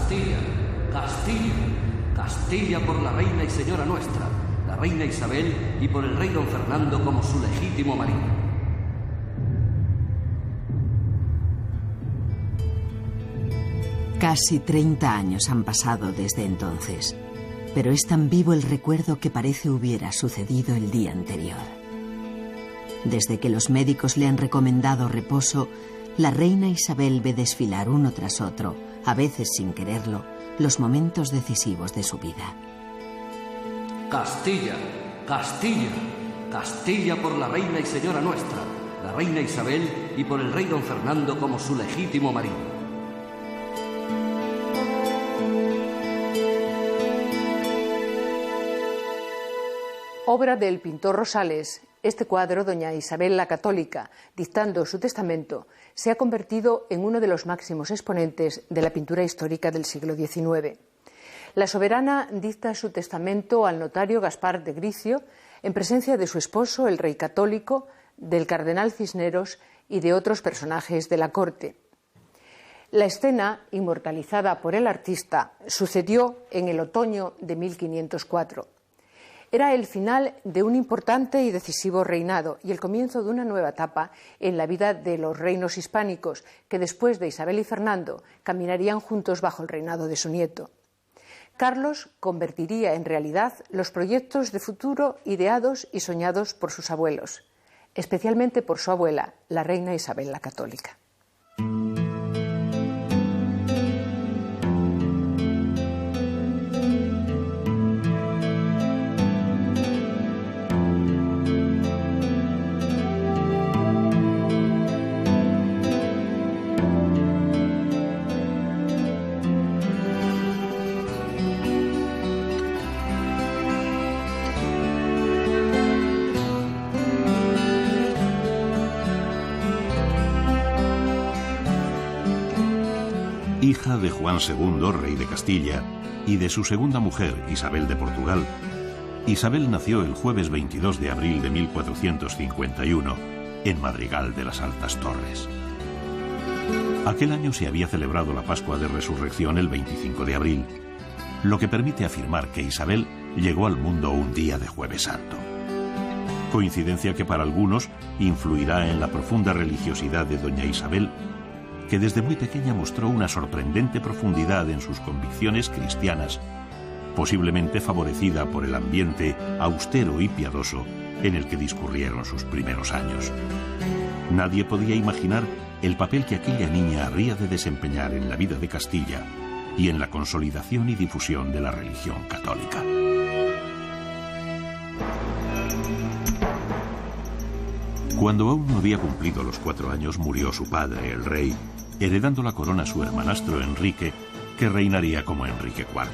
Castilla, Castilla, Castilla por la reina y señora nuestra, la reina Isabel, y por el rey don Fernando como su legítimo marido. Casi 30 años han pasado desde entonces, pero es tan vivo el recuerdo que parece hubiera sucedido el día anterior. Desde que los médicos le han recomendado reposo, la reina Isabel ve desfilar uno tras otro, a veces sin quererlo, los momentos decisivos de su vida. Castilla, Castilla, Castilla por la reina y señora nuestra, la reina Isabel, y por el rey don Fernando como su legítimo marido. Obra del pintor Rosales, este cuadro, Doña Isabel la Católica, dictando su testamento, se ha convertido en uno de los máximos exponentes de la pintura histórica del siglo XIX. La soberana dicta su testamento al notario Gaspar de Gricio, en presencia de su esposo, el rey católico, del cardenal Cisneros y de otros personajes de la corte. La escena, inmortalizada por el artista, sucedió en el otoño de 1504. Era el final de un importante y decisivo reinado y el comienzo de una nueva etapa en la vida de los reinos hispánicos que después de Isabel y Fernando caminarían juntos bajo el reinado de su nieto. Carlos convertiría en realidad los proyectos de futuro ideados y soñados por sus abuelos, especialmente por su abuela, la reina Isabel la Católica. Hija de Juan II, rey de Castilla, y de su segunda mujer, Isabel de Portugal, Isabel nació el jueves 22 de abril de 1451, en Madrigal de las Altas Torres. Aquel año se había celebrado la Pascua de Resurrección el 25 de abril, lo que permite afirmar que Isabel llegó al mundo un día de Jueves Santo. Coincidencia que para algunos influirá en la profunda religiosidad de doña Isabel, que desde muy pequeña mostró una sorprendente profundidad en sus convicciones cristianas, posiblemente favorecida por el ambiente austero y piadoso en el que discurrieron sus primeros años. Nadie podía imaginar el papel que aquella niña habría de desempeñar en la vida de Castilla y en la consolidación y difusión de la religión católica. Cuando aún no había cumplido los 4 años, murió su padre, el rey, heredando la corona a su hermanastro Enrique, que reinaría como Enrique IV.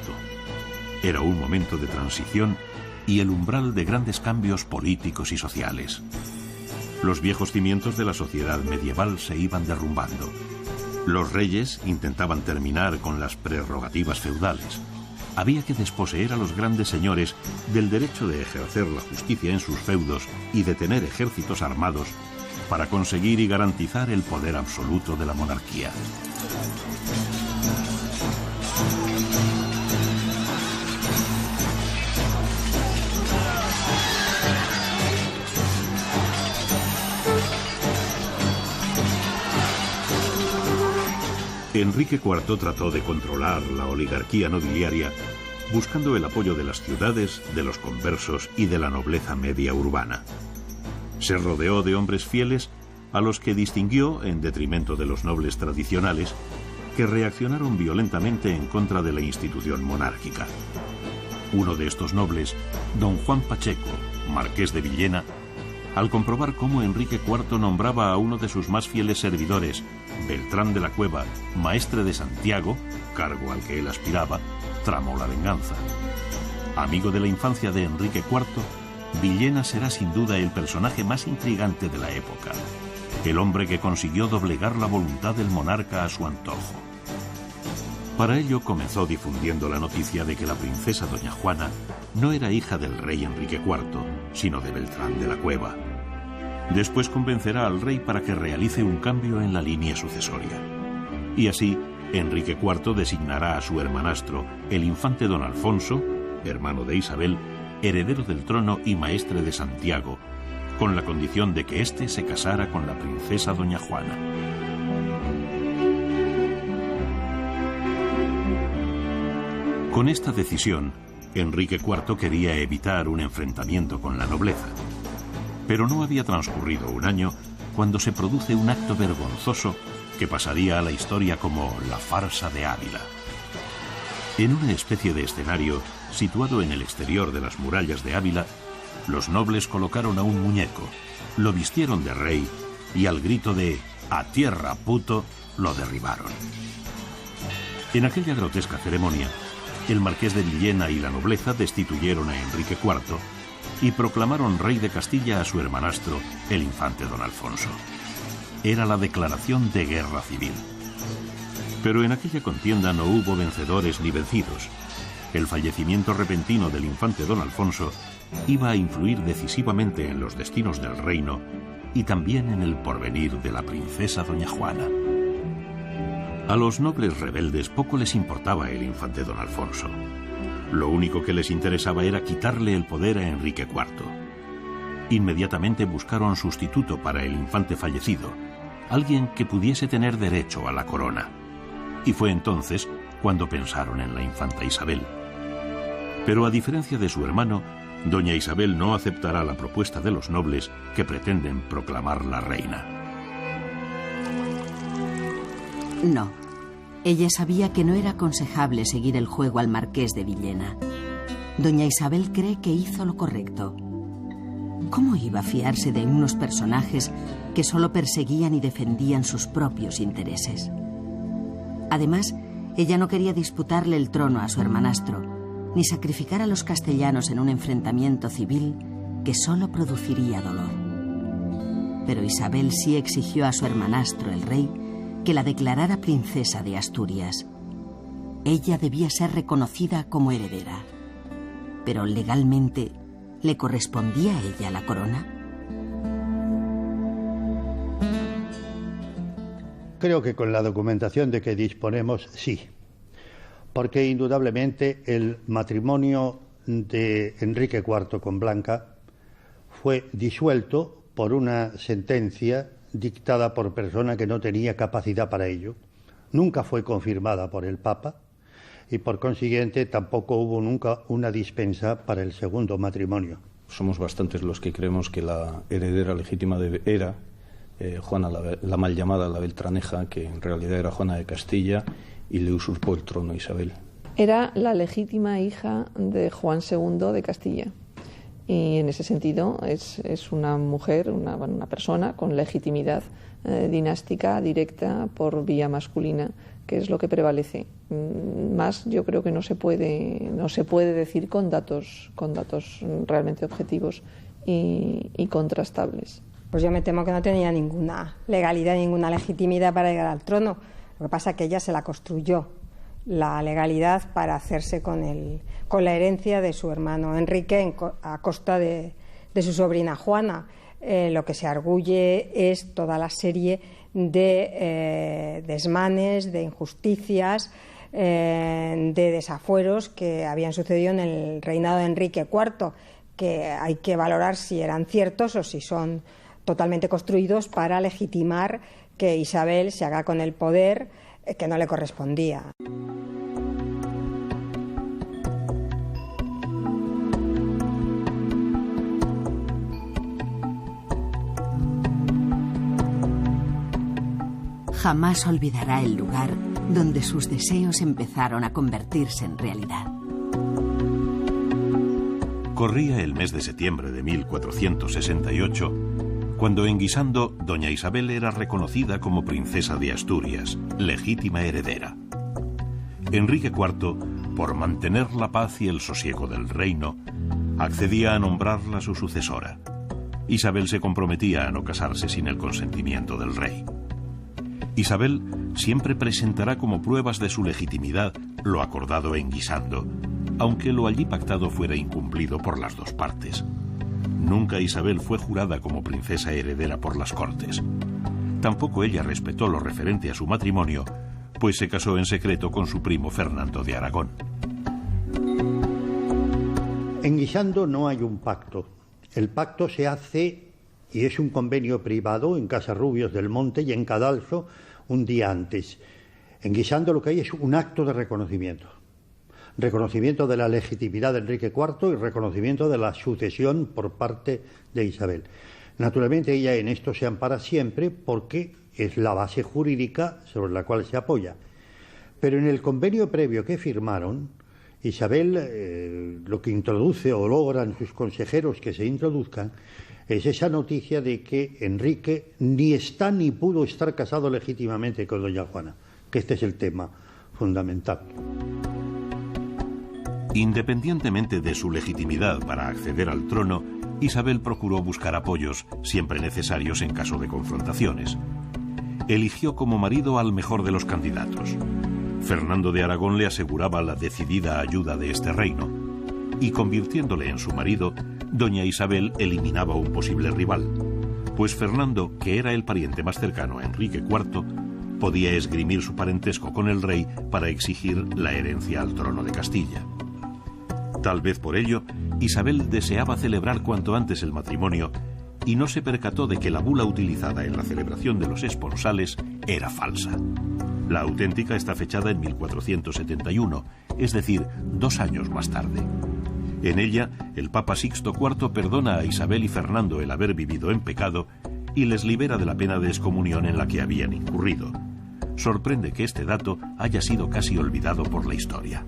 Era un momento de transición y el umbral de grandes cambios políticos y sociales. Los viejos cimientos de la sociedad medieval se iban derrumbando. Los reyes intentaban terminar con las prerrogativas feudales. Había que desposeer a los grandes señores del derecho de ejercer la justicia en sus feudos y de tener ejércitos armados para conseguir y garantizar el poder absoluto de la monarquía. Enrique IV trató de controlar la oligarquía nobiliaria, buscando el apoyo de las ciudades, de los conversos y de la nobleza media urbana. Se rodeó de hombres fieles a los que distinguió en detrimento de los nobles tradicionales que reaccionaron violentamente en contra de la institución monárquica. Uno de estos nobles, don Juan Pacheco, marqués de Villena, al comprobar cómo Enrique IV nombraba a uno de sus más fieles servidores, Beltrán de la Cueva, maestre de Santiago, cargo al que él aspiraba, tramó la venganza. Amigo de la infancia de Enrique IV, Villena será sin duda el personaje más intrigante de la época, el hombre que consiguió doblegar la voluntad del monarca a su antojo. Para ello comenzó difundiendo la noticia de que la princesa doña Juana no era hija del rey Enrique IV, sino de Beltrán de la Cueva. Después convencerá al rey para que realice un cambio en la línea sucesoria. Y así, Enrique IV designará a su hermanastro, el infante don Alfonso, hermano de Isabel, heredero del trono y maestre de Santiago, con la condición de que éste se casara con la princesa doña Juana. Con esta decisión, Enrique IV quería evitar un enfrentamiento con la nobleza. Pero no había transcurrido un año cuando se produce un acto vergonzoso que pasaría a la historia como la farsa de Ávila. En una especie de escenario situado en el exterior de las murallas de Ávila, los nobles colocaron a un muñeco, lo vistieron de rey y al grito de «¡A tierra, puto!» lo derribaron. En aquella grotesca ceremonia, el marqués de Villena y la nobleza destituyeron a Enrique IV y proclamaron rey de Castilla a su hermanastro, el infante don Alfonso. Era la declaración de guerra civil. Pero en aquella contienda no hubo vencedores ni vencidos. El fallecimiento repentino del infante don Alfonso iba a influir decisivamente en los destinos del reino y también en el porvenir de la princesa doña Juana. A los nobles rebeldes poco les importaba el infante don Alfonso. Lo único que les interesaba era quitarle el poder a Enrique IV. Inmediatamente buscaron sustituto para el infante fallecido, alguien que pudiese tener derecho a la corona. Y fue entonces cuando pensaron en la infanta Isabel. Pero a diferencia de su hermano, doña Isabel no aceptará la propuesta de los nobles que pretenden proclamarla reina. No. Ella sabía que no era aconsejable seguir el juego al marqués de Villena. Doña Isabel cree que hizo lo correcto. ¿Cómo iba a fiarse de unos personajes que solo perseguían y defendían sus propios intereses? Además, ella no quería disputarle el trono a su hermanastro, ni sacrificar a los castellanos en un enfrentamiento civil que solo produciría dolor. Pero Isabel sí exigió a su hermanastro, el rey, que la declarara princesa de Asturias. Ella debía ser reconocida como heredera. Pero legalmente, ¿le correspondía a ella la corona? Creo que con la documentación de que disponemos, sí. Porque indudablemente el matrimonio de Enrique IV con Blanca fue disuelto por una sentencia dictada por persona que no tenía capacidad para ello. Nunca fue confirmada por el Papa y por consiguiente tampoco hubo nunca una dispensa para el segundo matrimonio. Somos bastantes los que creemos que la heredera legítima era Juana la mal llamada, la Beltraneja, que en realidad era Juana de Castilla y le usurpó el trono a Isabel. Era la legítima hija de Juan II de Castilla. Y en ese sentido es una mujer, una persona con legitimidad dinástica directa por vía masculina, que es lo que prevalece. Más yo creo que no se puede decir con datos realmente objetivos y contrastables. Pues yo me temo que no tenía ninguna legalidad, ninguna legitimidad para llegar al trono. Lo que pasa es que ella se la construyó, la legalidad, para hacerse con la herencia de su hermano Enrique a costa de su sobrina Juana. Lo que se arguye es toda la serie de desmanes, de injusticias, de desafueros que habían sucedido en el reinado de Enrique IV, que hay que valorar si eran ciertos o si son totalmente construidos para legitimar que Isabel se haga con el poder que no le correspondía. Jamás olvidará el lugar donde sus deseos empezaron a convertirse en realidad. Corría el mes de septiembre de 1468, cuando en Guisando doña Isabel era reconocida como princesa de Asturias, legítima heredera. Enrique IV, por mantener la paz y el sosiego del reino, accedía a nombrarla su sucesora. Isabel se comprometía a no casarse sin el consentimiento del rey. Isabel siempre presentará como pruebas de su legitimidad lo acordado en Guisando, aunque lo allí pactado fuera incumplido por las dos partes. Nunca Isabel fue jurada como princesa heredera por las Cortes. Tampoco ella respetó lo referente a su matrimonio pues se casó en secreto con su primo Fernando de Aragón. En Guisando no hay un pacto. El pacto se hace y es un convenio privado en Casarrubios del Monte y en Cadalso un día antes. En Guisando lo que hay es un acto de reconocimiento. Reconocimiento de la legitimidad de Enrique IV y reconocimiento de la sucesión por parte de Isabel. Naturalmente ella en esto se ampara siempre porque es la base jurídica sobre la cual se apoya. Pero en el convenio previo que firmaron, Isabel lo que introduce o logran sus consejeros que se introduzcan es esa noticia de que Enrique ni está ni pudo estar casado legítimamente con doña Juana, que este es el tema fundamental. Independientemente de su legitimidad para acceder al trono, Isabel procuró buscar apoyos, siempre necesarios en caso de confrontaciones. Eligió como marido al mejor de los candidatos. Fernando de Aragón le aseguraba la decidida ayuda de este reino, y convirtiéndole en su marido, doña Isabel eliminaba un posible rival, pues Fernando, que era el pariente más cercano a Enrique IV, podía esgrimir su parentesco con el rey para exigir la herencia al trono de Castilla. Tal vez por ello, Isabel deseaba celebrar cuanto antes el matrimonio y no se percató de que la bula utilizada en la celebración de los esponsales era falsa. La auténtica está fechada en 1471, es decir, 2 años más tarde. En ella, el Papa Sixto IV perdona a Isabel y Fernando el haber vivido en pecado y les libera de la pena de excomunión en la que habían incurrido. Sorprende que este dato haya sido casi olvidado por la historia.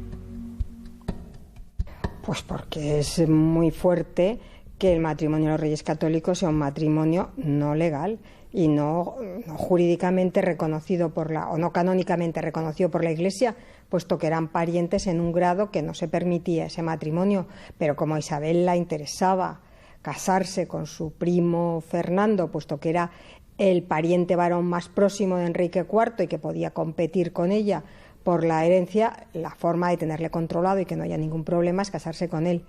Pues porque es muy fuerte que el matrimonio de los Reyes Católicos sea un matrimonio no legal y no jurídicamente reconocido o no canónicamente reconocido por la Iglesia, puesto que eran parientes en un grado que no se permitía ese matrimonio. Pero como a Isabel la interesaba casarse con su primo Fernando, puesto que era el pariente varón más próximo de Enrique IV y que podía competir con ella por la herencia, la forma de tenerle controlado y que no haya ningún problema es casarse con él.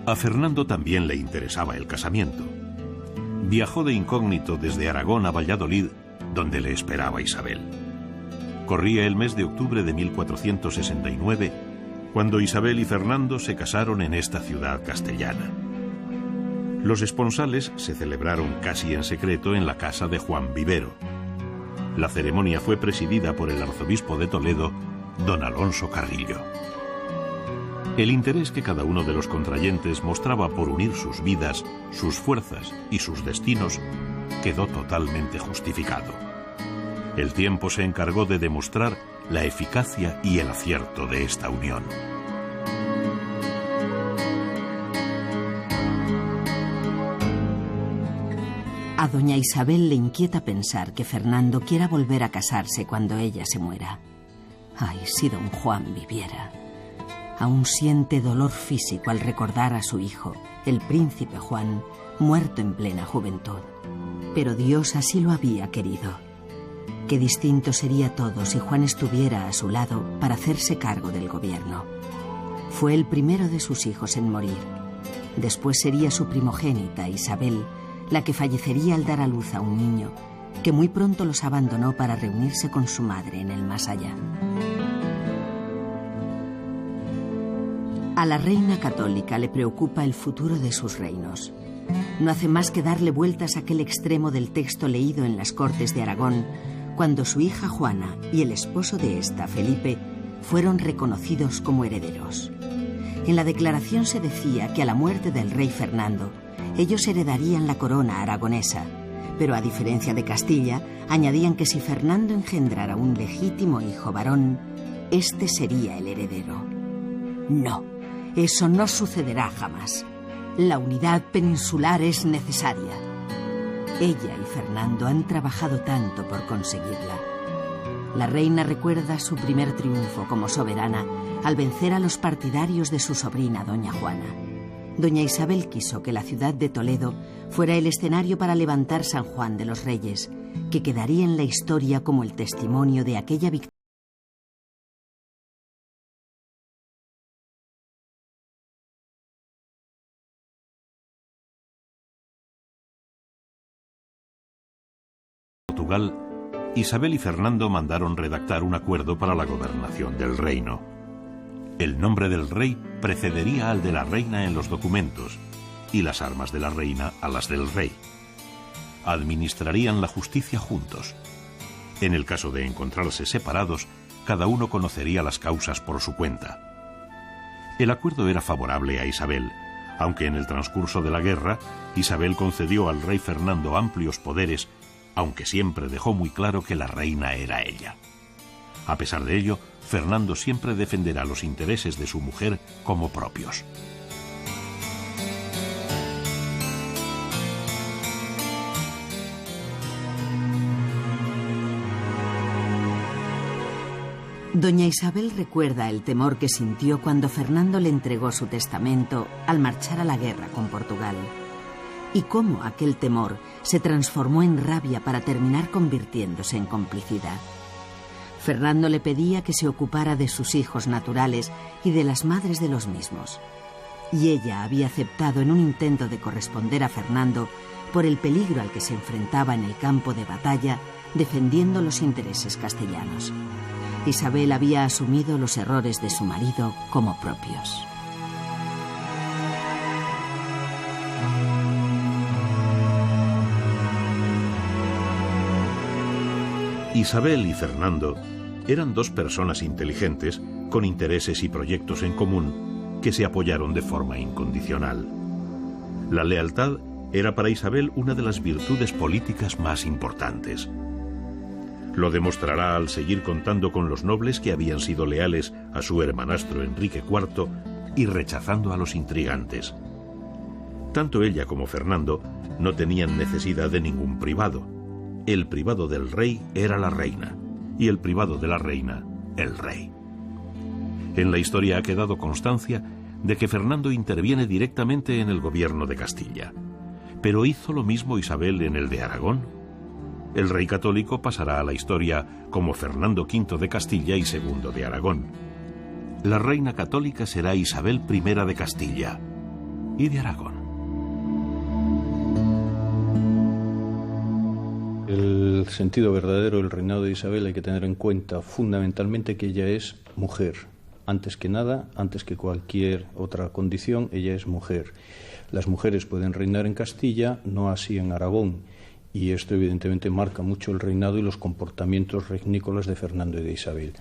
A Fernando también le interesaba el casamiento. Viajó de incógnito desde Aragón a Valladolid, donde le esperaba Isabel. Corría el mes de octubre de 1469, cuando Isabel y Fernando se casaron en esta ciudad castellana. Los esponsales se celebraron casi en secreto en la casa de Juan Vivero. La ceremonia fue presidida por el arzobispo de Toledo, don Alonso Carrillo. El interés que cada uno de los contrayentes mostraba por unir sus vidas, sus fuerzas y sus destinos quedó totalmente justificado. El tiempo se encargó de demostrar la eficacia y el acierto de esta unión. A doña Isabel le inquieta pensar que Fernando quiera volver a casarse cuando ella se muera. Ay, si don Juan viviera. Aún siente dolor físico al recordar a su hijo, el príncipe Juan, muerto en plena juventud. Pero Dios así lo había querido. Qué distinto sería todo si Juan estuviera a su lado para hacerse cargo del gobierno. Fue el primero de sus hijos en morir. Después sería su primogénita, Isabel, la que fallecería al dar a luz a un niño, que muy pronto los abandonó para reunirse con su madre en el más allá. A la reina católica le preocupa el futuro de sus reinos. No hace más que darle vueltas a aquel extremo del texto leído en las Cortes de Aragón, cuando su hija Juana y el esposo de esta, Felipe, fueron reconocidos como herederos. En la declaración se decía que a la muerte del rey Fernando, ellos heredarían la corona aragonesa, pero a diferencia de Castilla, añadían que si Fernando engendrara un legítimo hijo varón, este sería el heredero. No, eso no sucederá jamás. La unidad peninsular es necesaria. Ella y Fernando han trabajado tanto por conseguirla. La reina recuerda su primer triunfo como soberana al vencer a los partidarios de su sobrina, doña Juana. Doña Isabel quiso que la ciudad de Toledo fuera el escenario para levantar San Juan de los Reyes, que quedaría en la historia como el testimonio de aquella victoria. Portugal Isabel y Fernando mandaron redactar un acuerdo para la gobernación del reino. El nombre del rey precedería al de la reina en los documentos y las armas de la reina a las del rey. Administrarían la justicia juntos. En el caso de encontrarse separados, cada uno conocería las causas por su cuenta. El acuerdo era favorable a Isabel, aunque en el transcurso de la guerra, Isabel concedió al rey Fernando amplios poderes, aunque siempre dejó muy claro que la reina era ella. A pesar de ello, Fernando siempre defenderá los intereses de su mujer como propios. Doña Isabel recuerda el temor que sintió cuando Fernando le entregó su testamento al marchar a la guerra con Portugal, y cómo aquel temor se transformó en rabia para terminar convirtiéndose en complicidad. Fernando le pedía que se ocupara de sus hijos naturales y de las madres de los mismos, y ella había aceptado en un intento de corresponder a Fernando por el peligro al que se enfrentaba en el campo de batalla defendiendo los intereses castellanos. Isabel había asumido los errores de su marido como propios. Isabel y Fernando eran dos personas inteligentes con intereses y proyectos en común que se apoyaron de forma incondicional. La lealtad era para Isabel una de las virtudes políticas más importantes. Lo demostrará al seguir contando con los nobles que habían sido leales a su hermanastro Enrique IV y rechazando a los intrigantes. Tanto ella como Fernando no tenían necesidad de ningún privado. El privado del rey era la reina y el privado de la reina, el rey. En la historia ha quedado constancia de que Fernando interviene directamente en el gobierno de Castilla. Pero ¿hizo lo mismo Isabel en el de Aragón? El rey católico pasará a la historia como Fernando V de Castilla y II de Aragón. La reina católica será Isabel I de Castilla y de Aragón. El sentido verdadero del reinado de Isabel hay que tener en cuenta fundamentalmente que ella es mujer. Antes que nada, antes que cualquier otra condición, ella es mujer. Las mujeres pueden reinar en Castilla, no así en Aragón. Y esto evidentemente marca mucho el reinado y los comportamientos regnícolas de Fernando y de Isabel.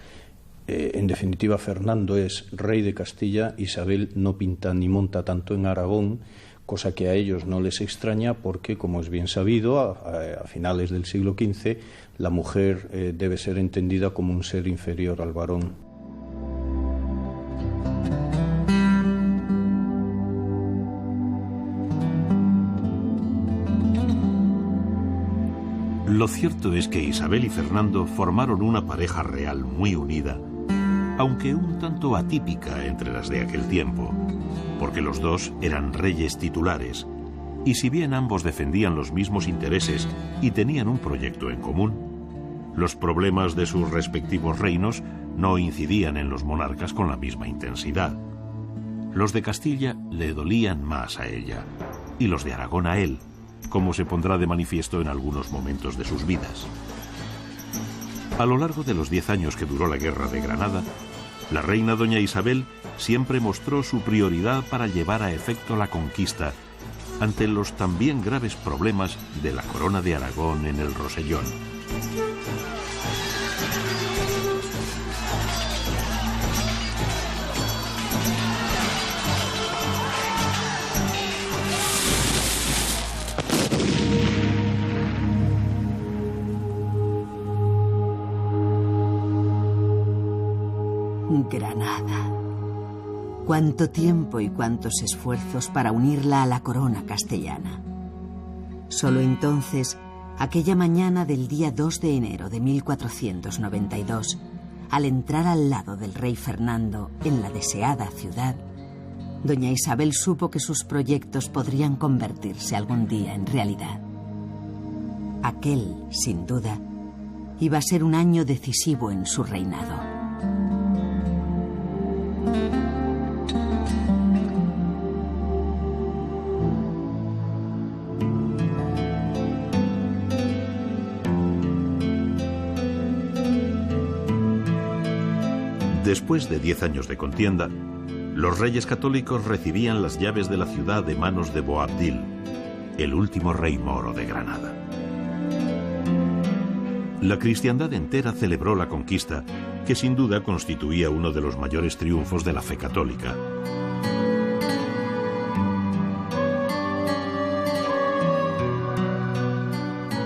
En definitiva, Fernando es rey de Castilla, Isabel no pinta ni monta tanto en Aragón, cosa que a ellos no les extraña porque, como es bien sabido, a finales del siglo XV, la mujer debe ser entendida como un ser inferior al varón. Lo cierto es que Isabel y Fernando formaron una pareja real muy unida, aunque un tanto atípica entre las de aquel tiempo, porque los dos eran reyes titulares, y si bien ambos defendían los mismos intereses y tenían un proyecto en común, los problemas de sus respectivos reinos no incidían en los monarcas con la misma intensidad. Los de Castilla le dolían más a ella, y los de Aragón a él, como se pondrá de manifiesto en algunos momentos de sus vidas. A lo largo de los 10 años que duró la Guerra de Granada, la reina doña Isabel siempre mostró su prioridad para llevar a efecto la conquista ante los también graves problemas de la corona de Aragón en el Rosellón. Granada. Cuánto tiempo y cuántos esfuerzos para unirla a la corona castellana. Solo entonces, aquella mañana del día 2 de enero de 1492, al entrar al lado del rey Fernando en la deseada ciudad, doña Isabel supo que sus proyectos podrían convertirse algún día en realidad. Aquel, sin duda, iba a ser un año decisivo en su reinado. Después de 10 años de contienda, los reyes católicos recibían las llaves de la ciudad de manos de Boabdil, el último rey moro de Granada. La cristiandad entera celebró la conquista, que sin duda constituía uno de los mayores triunfos de la fe católica.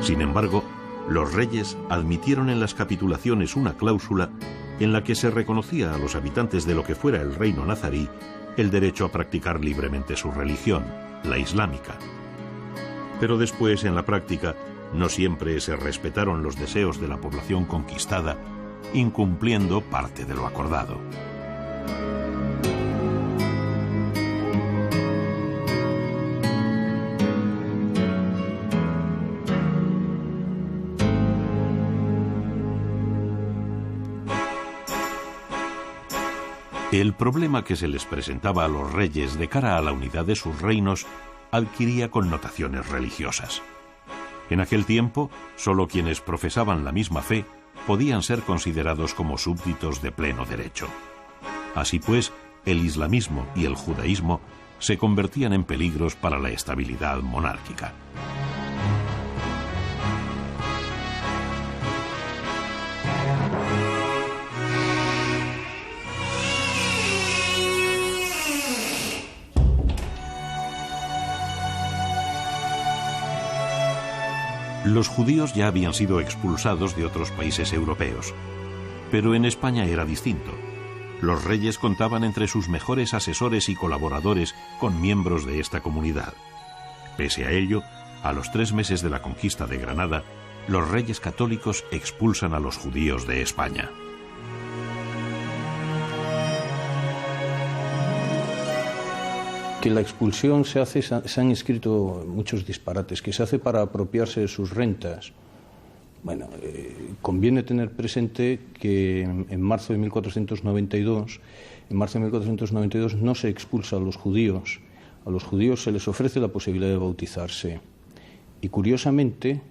Sin embargo, los reyes admitieron en las capitulaciones una cláusula en la que se reconocía a los habitantes de lo que fuera el reino nazarí el derecho a practicar libremente su religión, la islámica. Pero después, en la práctica, no siempre se respetaron los deseos de la población conquistada, incumpliendo parte de lo acordado. El problema que se les presentaba a los reyes de cara a la unidad de sus reinos adquiría connotaciones religiosas. En aquel tiempo, solo quienes profesaban la misma fe podían ser considerados como súbditos de pleno derecho. Así pues, el islamismo y el judaísmo se convertían en peligros para la estabilidad monárquica. Los judíos ya habían sido expulsados de otros países europeos, pero en España era distinto. Los reyes contaban entre sus mejores asesores y colaboradores con miembros de esta comunidad. Pese a ello, a los 3 meses de la conquista de Granada, los reyes católicos expulsan a los judíos de España. Que la expulsión se hace, se han escrito muchos disparates, que se hace para apropiarse de sus rentas. Bueno, conviene tener presente que en marzo de 1492 no se expulsa a los judíos. A los judíos se les ofrece la posibilidad de bautizarse. Y curiosamente,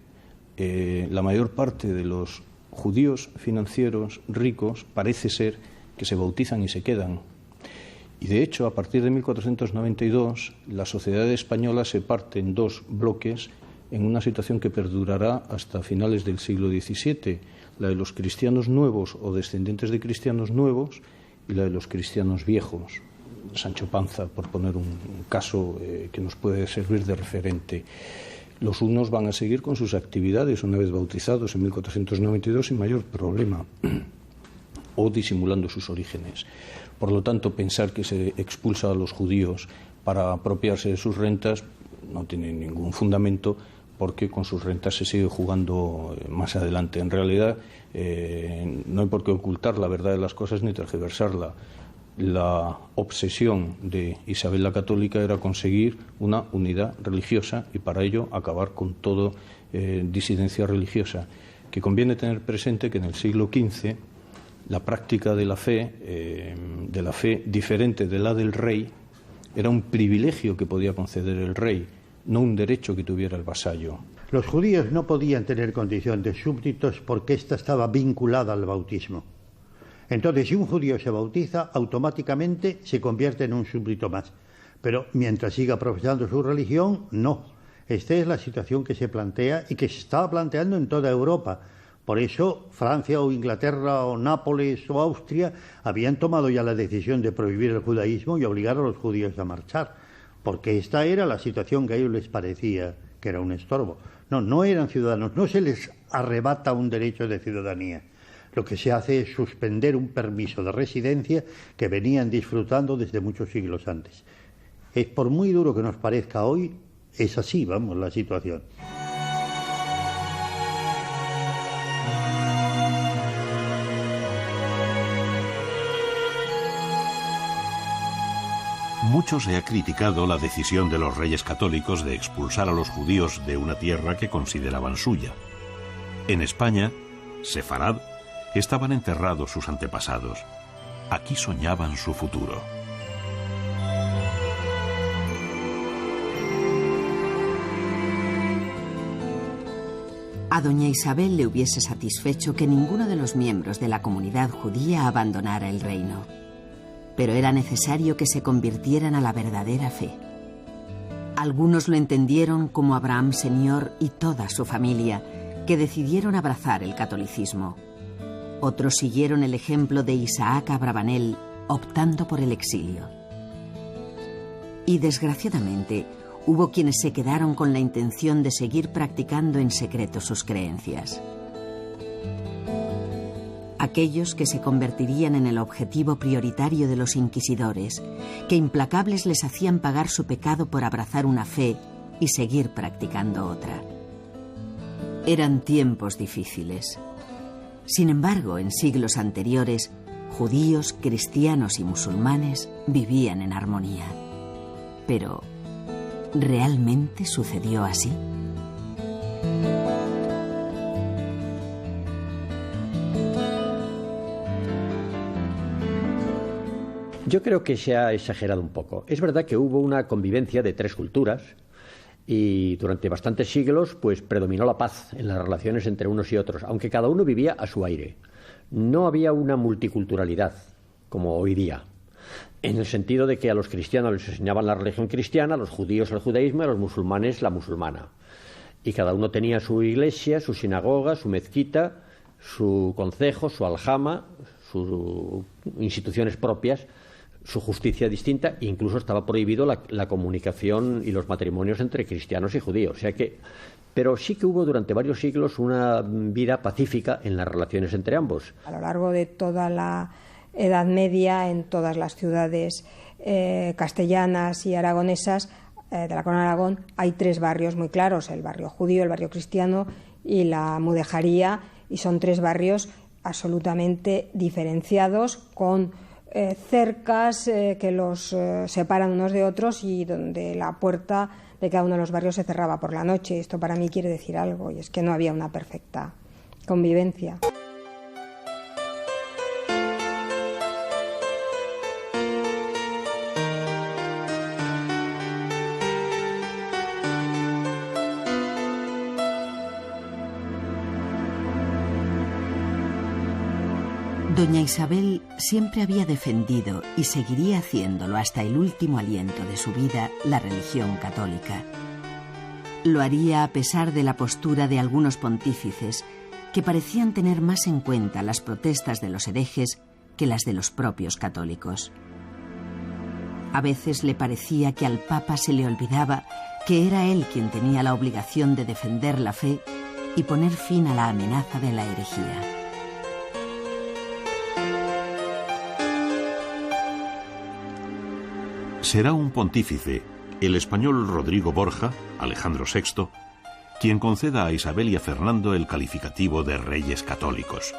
la mayor parte de los judíos financieros ricos parece ser que se bautizan y se quedan. Y de hecho, a partir de 1492, la sociedad española se parte en 2 bloques en una situación que perdurará hasta finales del siglo XVII, la de los cristianos nuevos o descendientes de cristianos nuevos y la de los cristianos viejos. Sancho Panza, por poner un caso que nos puede servir de referente. Los unos van a seguir con sus actividades una vez bautizados en 1492 sin mayor problema o disimulando sus orígenes. Por lo tanto, pensar que se expulsa a los judíos para apropiarse de sus rentas no tiene ningún fundamento, porque con sus rentas se sigue jugando más adelante. En realidad, no hay por qué ocultar la verdad de las cosas ni tergiversarla. La obsesión de Isabel la Católica era conseguir una unidad religiosa y para ello acabar con toda disidencia religiosa. Que conviene tener presente que en el siglo XV la práctica de la fe diferente de la del rey, era un privilegio que podía conceder el rey, no un derecho que tuviera el vasallo. Los judíos no podían tener condición de súbditos porque ésta estaba vinculada al bautismo. Entonces, si un judío se bautiza, automáticamente se convierte en un súbdito más. Pero mientras siga profesando su religión, no. Esta es la situación que se plantea y que se estaba planteando en toda Europa. Por eso Francia o Inglaterra o Nápoles o Austria habían tomado ya la decisión de prohibir el judaísmo y obligar a los judíos a marchar, porque esta era la situación que a ellos les parecía que era un estorbo. No eran ciudadanos, no se les arrebata un derecho de ciudadanía. Lo que se hace es suspender un permiso de residencia que venían disfrutando desde muchos siglos antes. Es por muy duro que nos parezca hoy, es así, vamos, la situación. Mucho se ha criticado la decisión de los reyes católicos de expulsar a los judíos de una tierra que consideraban suya. En España, Sefarad, estaban enterrados sus antepasados. Aquí soñaban su futuro. A doña Isabel le hubiese satisfecho que ninguno de los miembros de la comunidad judía abandonara el reino. Pero era necesario que se convirtieran a la verdadera fe. Algunos lo entendieron como Abraham Senior y toda su familia, que decidieron abrazar el catolicismo. Otros siguieron el ejemplo de Isaac Abravanel, optando por el exilio. Y desgraciadamente, hubo quienes se quedaron con la intención de seguir practicando en secreto sus creencias. Aquellos que se convertirían en el objetivo prioritario de los inquisidores, que implacables les hacían pagar su pecado por abrazar una fe y seguir practicando otra. Eran tiempos difíciles. Sin embargo, en siglos anteriores, judíos, cristianos y musulmanes vivían en armonía. Pero, ¿realmente sucedió así? Yo creo que se ha exagerado un poco. Es verdad que hubo una convivencia de tres culturas y durante bastantes siglos pues predominó la paz en las relaciones entre unos y otros, aunque cada uno vivía a su aire. No había una multiculturalidad como hoy día, en el sentido de que a los cristianos les enseñaban la religión cristiana, a los judíos el judaísmo y a los musulmanes la musulmana. Y cada uno tenía su iglesia, su sinagoga, su mezquita, su concejo, su aljama, sus instituciones propias, su justicia distinta, e incluso estaba prohibido la comunicación y los matrimonios entre cristianos y judíos. O sea que, pero sí que hubo durante varios siglos una vida pacífica en las relaciones entre ambos. A lo largo de toda la Edad Media, en todas las ciudades castellanas y aragonesas de la Corona de Aragón, hay tres barrios muy claros: el barrio judío, el barrio cristiano y la mudejaría, y son tres barrios absolutamente diferenciados, con cercas que los separan unos de otros, y donde la puerta de cada uno de los barrios se cerraba por la noche. Esto para mí quiere decir algo, y es que no había una perfecta convivencia. Doña Isabel siempre había defendido, y seguiría haciéndolo hasta el último aliento de su vida, la religión católica. Lo haría a pesar de la postura de algunos pontífices que parecían tener más en cuenta las protestas de los herejes que las de los propios católicos. A veces le parecía que al Papa se le olvidaba que era él quien tenía la obligación de defender la fe y poner fin a la amenaza de la herejía. Será un pontífice, el español Rodrigo Borja, Alejandro VI, quien conceda a Isabel y a Fernando el calificativo de reyes católicos.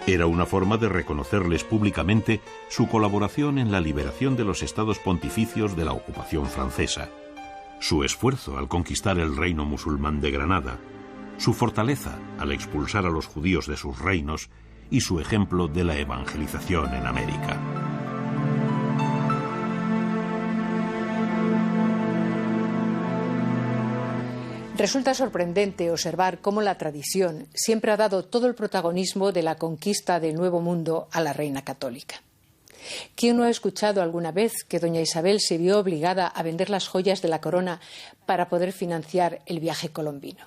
Era una forma de reconocerles públicamente su colaboración en la liberación de los estados pontificios de la ocupación francesa, su esfuerzo al conquistar el reino musulmán de Granada, su fortaleza al expulsar a los judíos de sus reinos y su ejemplo de la evangelización en América. Resulta sorprendente observar cómo la tradición siempre ha dado todo el protagonismo de la conquista del Nuevo Mundo a la reina católica. ¿Quién no ha escuchado alguna vez que doña Isabel se vio obligada a vender las joyas de la corona para poder financiar el viaje colombino?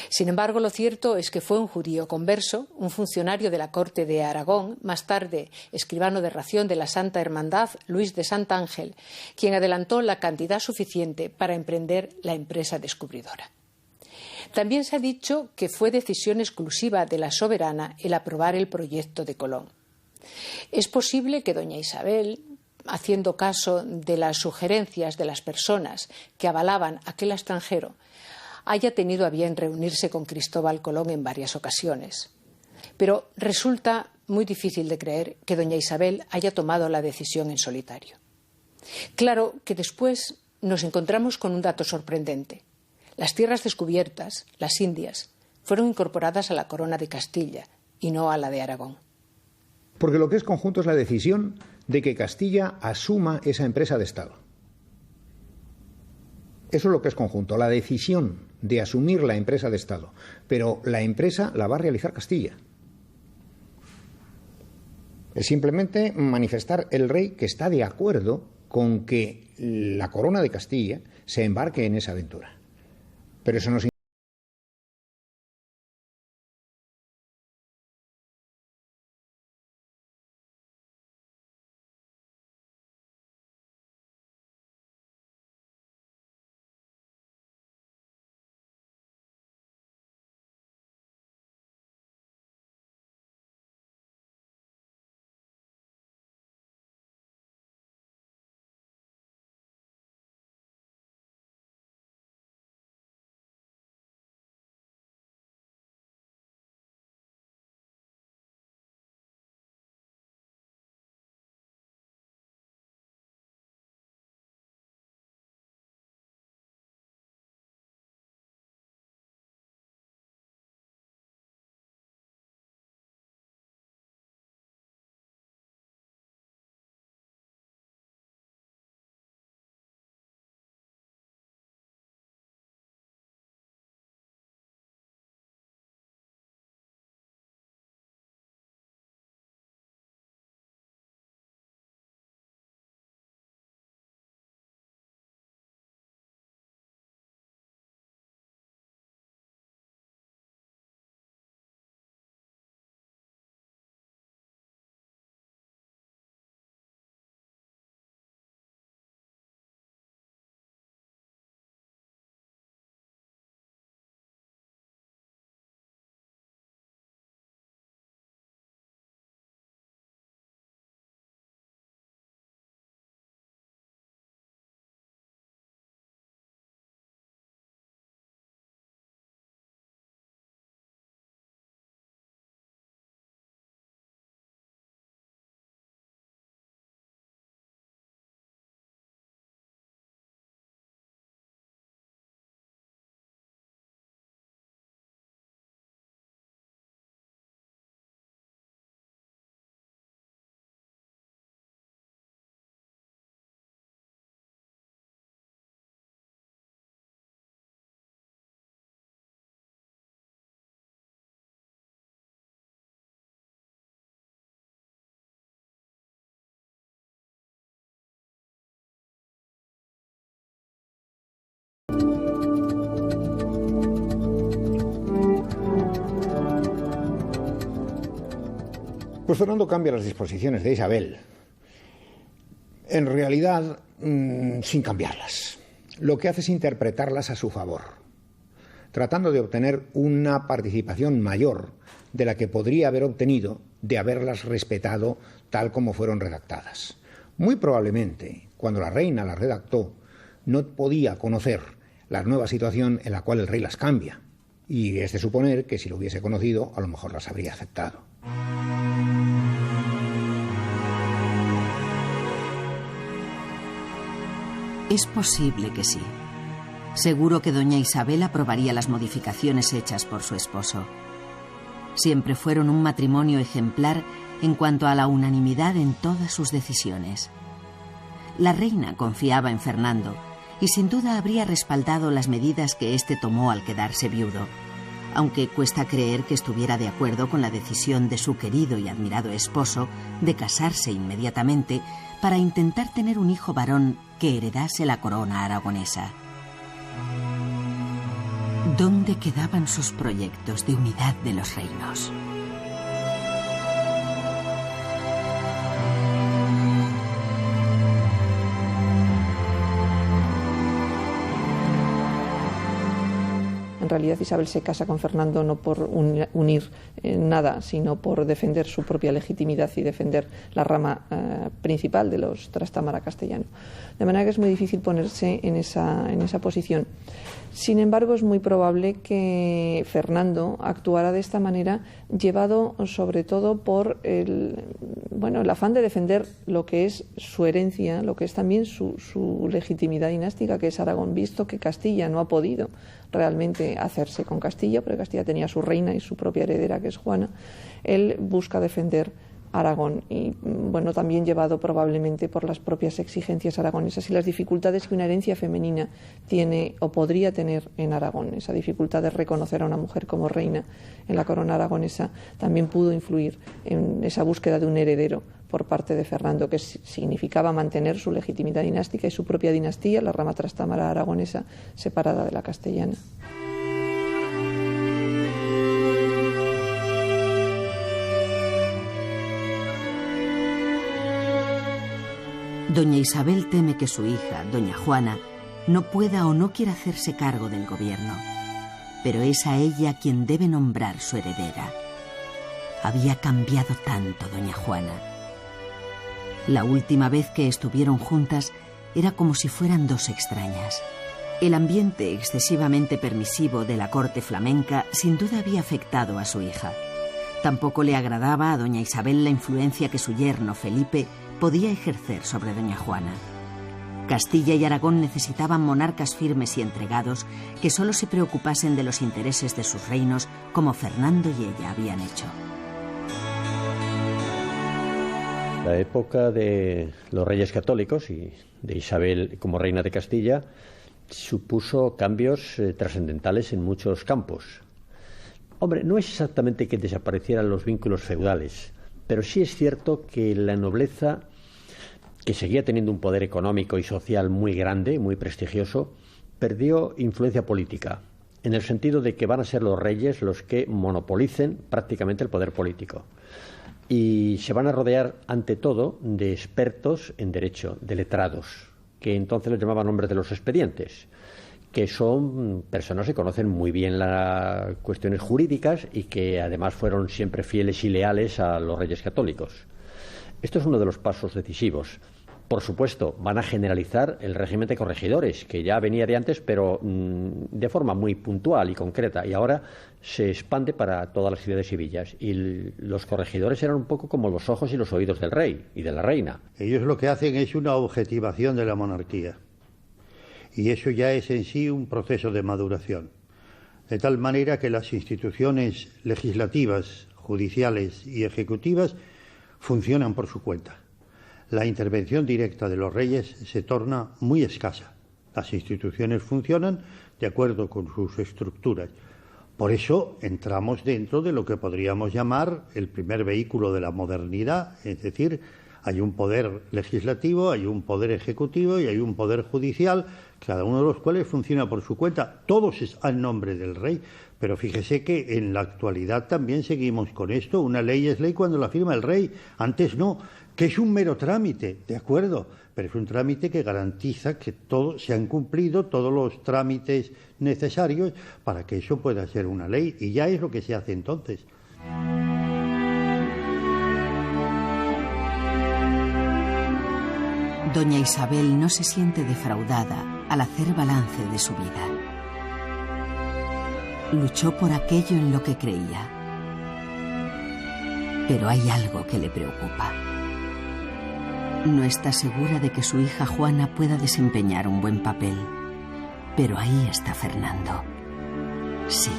Sin embargo, lo cierto es que fue un judío converso, un funcionario de la corte de Aragón, más tarde escribano de ración de la Santa Hermandad, Luis de Santángel, quien adelantó la cantidad suficiente para emprender la empresa descubridora. También se ha dicho que fue decisión exclusiva de la soberana el aprobar el proyecto de Colón. Es posible que doña Isabel, haciendo caso de las sugerencias de las personas que avalaban aquel extranjero, haya tenido a bien reunirse con Cristóbal Colón en varias ocasiones. Pero resulta muy difícil de creer que doña Isabel haya tomado la decisión en solitario. Claro que después nos encontramos con un dato sorprendente. Las tierras descubiertas, las Indias, fueron incorporadas a la corona de Castilla y no a la de Aragón. Porque lo que es conjunto es la decisión de que Castilla asuma esa empresa de Estado. Eso es lo que es conjunto, la decisión de asumir la empresa de Estado, pero la empresa la va a realizar Castilla. Es simplemente manifestar el rey que está de acuerdo con que la corona de Castilla se embarque en esa aventura. Pero eso no significa... Pues Fernando cambia las disposiciones de Isabel, en realidad sin cambiarlas. Lo que hace es interpretarlas a su favor, tratando de obtener una participación mayor de la que podría haber obtenido de haberlas respetado tal como fueron redactadas. Muy probablemente, cuando la reina las redactó, no podía conocer la nueva situación en la cual el rey las cambia, y es de suponer que si lo hubiese conocido, a lo mejor las habría aceptado. Es posible que sí. Seguro que doña Isabel aprobaría las modificaciones hechas por su esposo. Siempre fueron un matrimonio ejemplar en cuanto a la unanimidad en todas sus decisiones. La reina confiaba en Fernando y sin duda habría respaldado las medidas que éste tomó al quedarse viudo, aunque cuesta creer que estuviera de acuerdo con la decisión de su querido y admirado esposo de casarse inmediatamente para intentar tener un hijo varón que heredase la corona aragonesa. ¿Dónde quedaban sus proyectos de unidad de los reinos? En realidad Isabel se casa con Fernando no por unir nada, sino por defender su propia legitimidad y defender la rama principal de los Trastámara castellano. De manera que es muy difícil ponerse en esa posición. Sin embargo, es muy probable que Fernando actuara de esta manera, llevado sobre todo por el afán de defender lo que es su herencia, lo que es también su legitimidad dinástica, que es Aragón, visto que Castilla no ha podido realmente hacerse con Castilla, porque Castilla tenía su reina y su propia heredera, que es Juana. Él busca defender Aragón y bueno, también llevado probablemente por las propias exigencias aragonesas y las dificultades que una herencia femenina tiene o podría tener en Aragón. Esa dificultad de reconocer a una mujer como reina en la corona aragonesa también pudo influir en esa búsqueda de un heredero por parte de Fernando, que significaba mantener su legitimidad dinástica y su propia dinastía, la rama trastámara aragonesa, separada de la castellana. Doña Isabel teme que su hija, doña Juana, no pueda o no quiera hacerse cargo del gobierno, pero es a ella quien debe nombrar su heredera. Había cambiado tanto doña Juana. La última vez que estuvieron juntas era como si fueran dos extrañas. El ambiente excesivamente permisivo de la corte flamenca sin duda había afectado a su hija. Tampoco le agradaba a doña Isabel la influencia que su yerno Felipe podía ejercer sobre doña Juana. Castilla y Aragón necesitaban monarcas firmes y entregados que solo se preocupasen de los intereses de sus reinos como Fernando y ella habían hecho. La época de los reyes católicos y de Isabel como reina de Castilla supuso cambios trascendentales en muchos campos. Hombre, no es exactamente que desaparecieran los vínculos feudales, pero sí es cierto que la nobleza, que seguía teniendo un poder económico y social muy grande, muy prestigioso, perdió influencia política, en el sentido de que van a ser los reyes los que monopolicen prácticamente el poder político. Y se van a rodear, ante todo, de expertos en derecho, de letrados, que entonces les llamaban hombres de los expedientes, que son personas que conocen muy bien las cuestiones jurídicas y que además fueron siempre fieles y leales a los reyes católicos. Esto es uno de los pasos decisivos. Por supuesto, van a generalizar el régimen de corregidores, que ya venía de antes, pero de forma muy puntual y concreta, y ahora se expande para todas las ciudades y villas. Y los corregidores eran un poco como los ojos y los oídos del rey y de la reina. Ellos lo que hacen es una objetivación de la monarquía. Y eso ya es en sí un proceso de maduración. De tal manera que las instituciones legislativas, judiciales y ejecutivas funcionan por su cuenta. La intervención directa de los reyes se torna muy escasa. Las instituciones funcionan de acuerdo con sus estructuras. Por eso entramos dentro de lo que podríamos llamar el primer vehículo de la modernidad, es decir, hay un poder legislativo, hay un poder ejecutivo y hay un poder judicial, cada uno de los cuales funciona por su cuenta, todos en nombre del rey. Pero fíjese que en la actualidad también seguimos con esto, una ley es ley cuando la firma el rey, antes no, que es un mero trámite, de acuerdo, pero es un trámite que garantiza que todos se han cumplido todos los trámites necesarios para que eso pueda ser una ley, y ya es lo que se hace entonces. Doña Isabel no se siente defraudada al hacer balance de su vida. Luchó por aquello en lo que creía. Pero hay algo que le preocupa. No está segura de que su hija Juana pueda desempeñar un buen papel. Pero ahí está Fernando. Sí,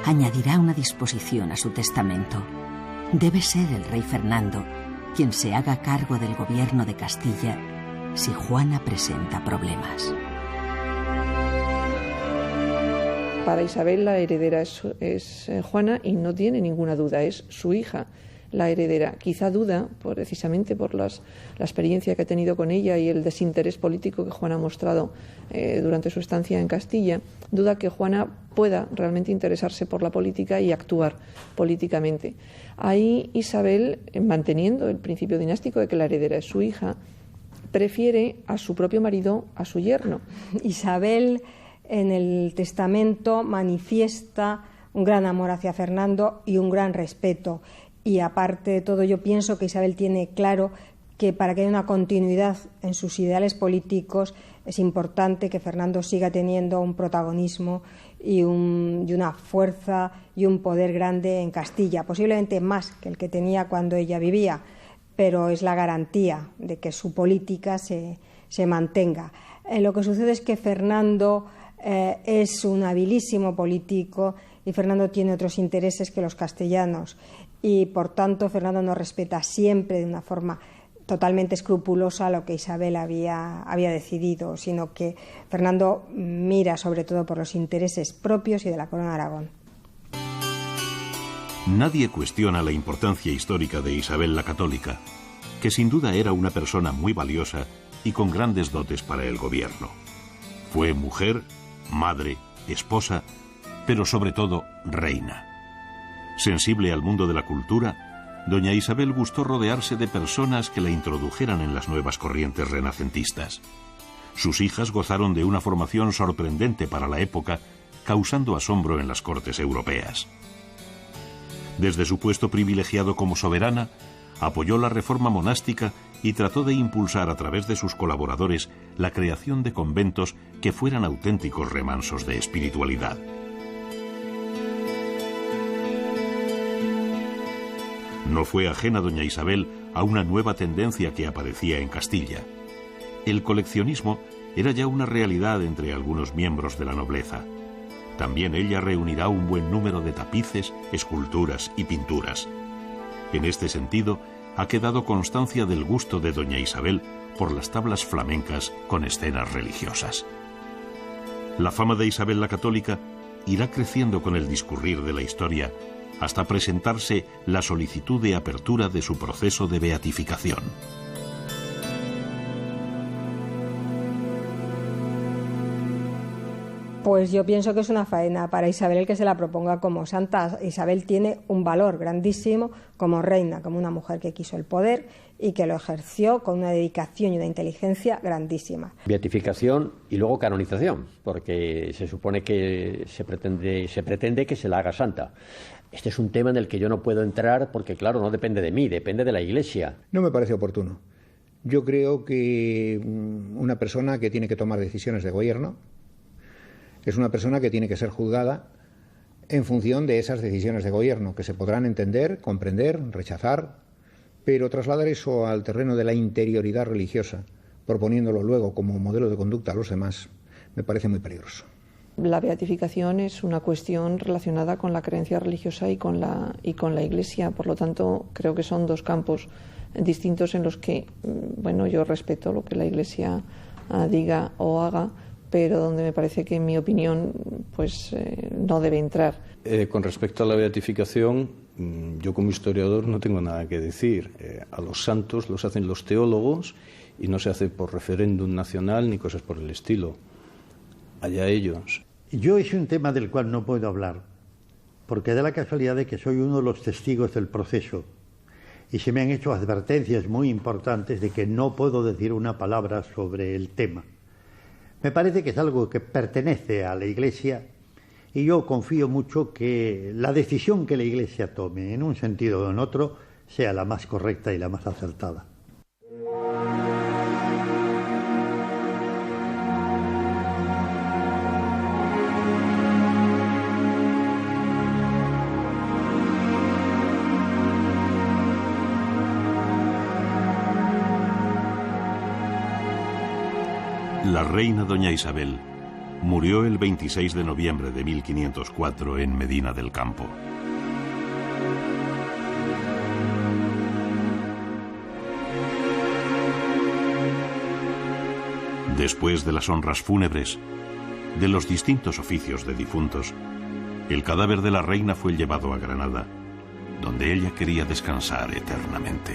añadirá una disposición a su testamento. Debe ser el rey Fernando quien se haga cargo del gobierno de Castilla si Juana presenta problemas. Para Isabel la heredera es Juana y no tiene ninguna duda, es su hija la heredera. Quizá duda, precisamente por la experiencia que ha tenido con ella y el desinterés político que Juana ha mostrado durante su estancia en Castilla, duda que Juana pueda realmente interesarse por la política y actuar políticamente. Ahí Isabel, manteniendo el principio dinástico de que la heredera es su hija, prefiere a su propio marido a su yerno. Isabel en el testamento manifiesta un gran amor hacia Fernando y un gran respeto. Y aparte de todo, yo pienso que Isabel tiene claro que para que haya una continuidad en sus ideales políticos es importante que Fernando siga teniendo un protagonismo y una fuerza y un poder grande en Castilla, posiblemente más que el que tenía cuando ella vivía, pero es la garantía de que su política se mantenga. Lo que sucede es que Fernando es un habilísimo político y Fernando tiene otros intereses que los castellanos. y por tanto Fernando no respeta siempre de una forma totalmente escrupulosa lo que Isabel había decidido, sino que Fernando mira sobre todo por los intereses propios y de la Corona de Aragón. Nadie cuestiona la importancia histórica de Isabel la Católica, que sin duda era una persona muy valiosa y con grandes dotes para el gobierno. Fue mujer, madre, esposa, pero sobre todo reina. Sensible al mundo de la cultura, doña Isabel gustó rodearse de personas que la introdujeran en las nuevas corrientes renacentistas. Sus hijas gozaron de una formación sorprendente para la época, causando asombro en las cortes europeas. Desde su puesto privilegiado como soberana, apoyó la reforma monástica y trató de impulsar a través de sus colaboradores la creación de conventos que fueran auténticos remansos de espiritualidad. No fue ajena doña Isabel a una nueva tendencia que aparecía en Castilla. El coleccionismo era ya una realidad entre algunos miembros de la nobleza. También ella reunirá un buen número de tapices, esculturas y pinturas. En este sentido, ha quedado constancia del gusto de doña Isabel por las tablas flamencas con escenas religiosas. La fama de Isabel la Católica irá creciendo con el discurrir de la historia hasta presentarse la solicitud de apertura de su proceso de beatificación. Pues yo pienso que es una faena para Isabel el que se la proponga como santa. Isabel tiene un valor grandísimo como reina, como una mujer que quiso el poder y que lo ejerció con una dedicación y una inteligencia grandísima. Beatificación y luego canonización, porque se supone que se pretende que se la haga santa. Este es un tema en el que yo no puedo entrar porque, claro, no depende de mí, depende de la Iglesia. No me parece oportuno. Yo creo que una persona que tiene que tomar decisiones de gobierno es una persona que tiene que ser juzgada en función de esas decisiones de gobierno, que se podrán entender, comprender, rechazar, pero trasladar eso al terreno de la interioridad religiosa, proponiéndolo luego como modelo de conducta a los demás, me parece muy peligroso. La beatificación es una cuestión relacionada con la creencia religiosa y con la Iglesia, por lo tanto creo que son dos campos distintos en los que, bueno, yo respeto lo que la Iglesia diga o haga, pero donde me parece que en mi opinión pues no debe entrar. Con respecto a la beatificación, yo como historiador no tengo nada que decir. A los santos los hacen los teólogos y no se hace por referéndum nacional ni cosas por el estilo. Allá ellos. Yo es un tema del cual no puedo hablar, porque da la casualidad de que soy uno de los testigos del proceso y se me han hecho advertencias muy importantes de que no puedo decir una palabra sobre el tema. Me parece que es algo que pertenece a la Iglesia y yo confío mucho que la decisión que la Iglesia tome en un sentido o en otro sea la más correcta y la más acertada. La reina doña Isabel murió el 26 de noviembre de 1504 en Medina del Campo. Después de las honras fúnebres, de los distintos oficios de difuntos, el cadáver de la reina fue llevado a Granada, donde ella quería descansar eternamente.